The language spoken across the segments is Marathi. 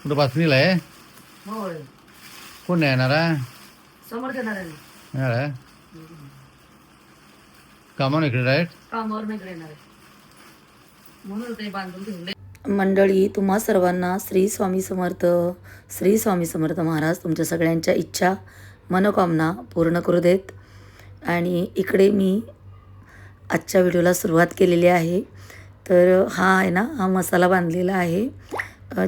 कुठं बासनीला आहे? होय कोण नाही येणार आहे? समोर देणार आहे येणार आहे कामावर इकडे डायरेक्ट. कामावर नाही येणार आहे म्हणून ते बांधून ठेवले. मंडळी, तुम्हा सर्वांना श्री स्वामी समर्थ. श्री स्वामी समर्थ महाराज तुमच्या सगळ्यांच्या इच्छा मनोकामना पूर्ण करू देत. आणि इकडे मी आजच्या व्हिडिओला सुरुवात केलेली आहे. तर हा आहे ना, हा मसाला बांधलेला आहे.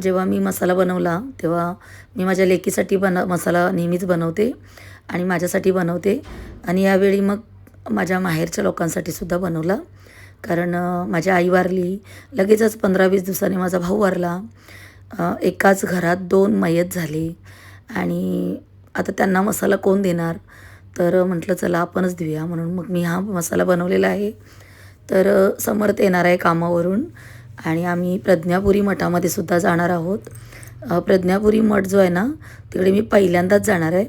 जेव्हा मी मसाला बनवला तेव्हा मी माझ्या लेकीसाठी मसाला नेहमीच बनवते आणि माझ्यासाठी बनवते. आणि यावेळी मग माझ्या माहेरच्या लोकांसाठी सुद्धा बनवला. कारण माझी आई वारली, लगेचच 15-20 दिवसांनी माझा भाऊ वारला. एकाच घरात 2 मयत झाले आणि आता त्यांना मसाला कोण देणार. तर म्हटलं चला आपणच देऊया, म्हणून मग मी हा मसाला बनवलेला आहे. तर समर्थ येणार आहे कामावरून आणि आम्ही प्रज्ञापुरी मठामध्ये सुद्धा जाणार आहोत. प्रज्ञापुरी मठ जो आहे ना, तिकडे मी पहिल्यांदाच जाणार आहे.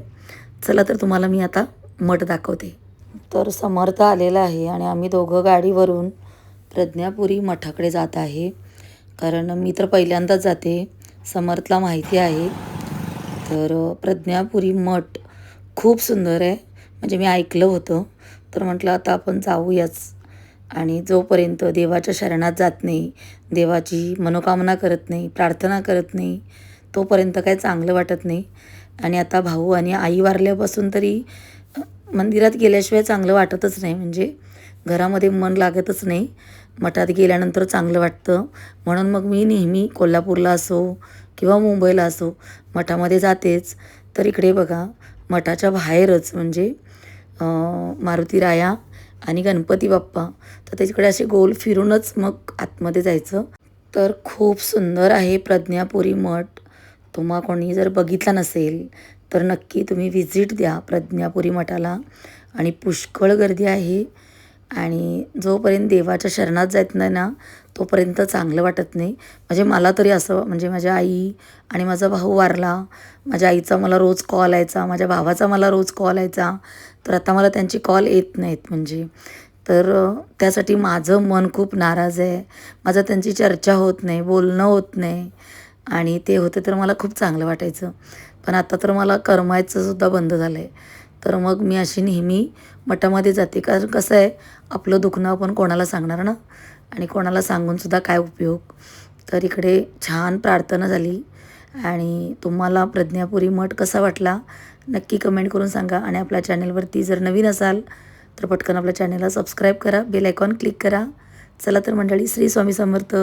चला तर तुम्हाला मी आता मठ दाखवते. तर समर्थ आलेला आहे आणि आम्ही दोघं गाडीवरून प्रज्ञापुरी मठाकडे जात आहे. कारण मी तर पहिल्यांदाच जाते, समर्थला माहिती आहे. तर प्रज्ञापुरी मठ खूप सुंदर आहे, म्हणजे मी ऐकलं होतं. तर म्हटलं आता आपण जाऊयाच. आणि जोपर्यंत देवाच्या शरणात जात नाही, देवाची मनोकामना करत नाही, प्रार्थना करत नाही, तोपर्यंत काय चांगलं वाटत नाही. आणि आता भाऊ आणि आई वारल्यापासून तरी मंदिरात गेल्याशिवाय चांगलं वाटतच नाही, म्हणजे घरामध्ये मन लागतच नाही. मठात गेल्यानंतर चांगलं वाटतं. म्हणून मग मी नेहमी कोल्हापूरला असो किंवा मुंबईला असो मठामध्ये जातेच. तर इकडे बघा, मठाच्या बाहेरच म्हणजे मारुती राया आणि गणपती बाप्पा, तर त्याच्याकडे असे गोल फिरूनच मग आतमध्ये जायचं. तर खूप सुंदर आहे प्रज्ञापुरी मठ. तुम्हा कोणी जर बघितला नसेल तर नक्की तुम्ही व्हिजिट द्या प्रज्ञापुरी मठाला. आणि पुष्कळ गर्दी आहे आणि जोपर्यंत देवाच्या शरणात जात नाही ना, तोपर्यंत चांगलं वाटत नाही. म्हणजे मला तरी असं, म्हणजे माझ्या आई आणि माझा भाऊ वारला, माझ्या आईचा मला रोज कॉल यायचा, माझ्या भावाचा मला रोज कॉल यायचा. तर आता मला त्यांची कॉल येत नाहीत म्हणजे. तर त्यासाठी माझं मन खूप नाराज आहे. माझं त्यांची चर्चा होत नाही, बोलणं होत नाही. आणि ते होते तर मला खूप चांगलं वाटायचं. पण आता तर मला करमायचं सुद्धा बंद झालं आहे. तर मग मी अशी नेहमी मठामध्ये जाते. कारण कसं आहे, आपलं दुखणं आपण कोणाला सांगणार ना, आणि कोणाला सांगूनसुद्धा काय उपयोग. तर इकडे छान प्रार्थना झाली. आणि तुम्हाला प्रज्ञापुरी मठ कसा वाटला नक्की कमेंट करून सांगा. आणि आपल्या चॅनलवरती जर नवीन असाल तर पटकन आपल्या चॅनलला सबस्क्राईब करा, बेल आयकॉन क्लिक करा. चला तर मंडळी, श्री स्वामी समर्थ.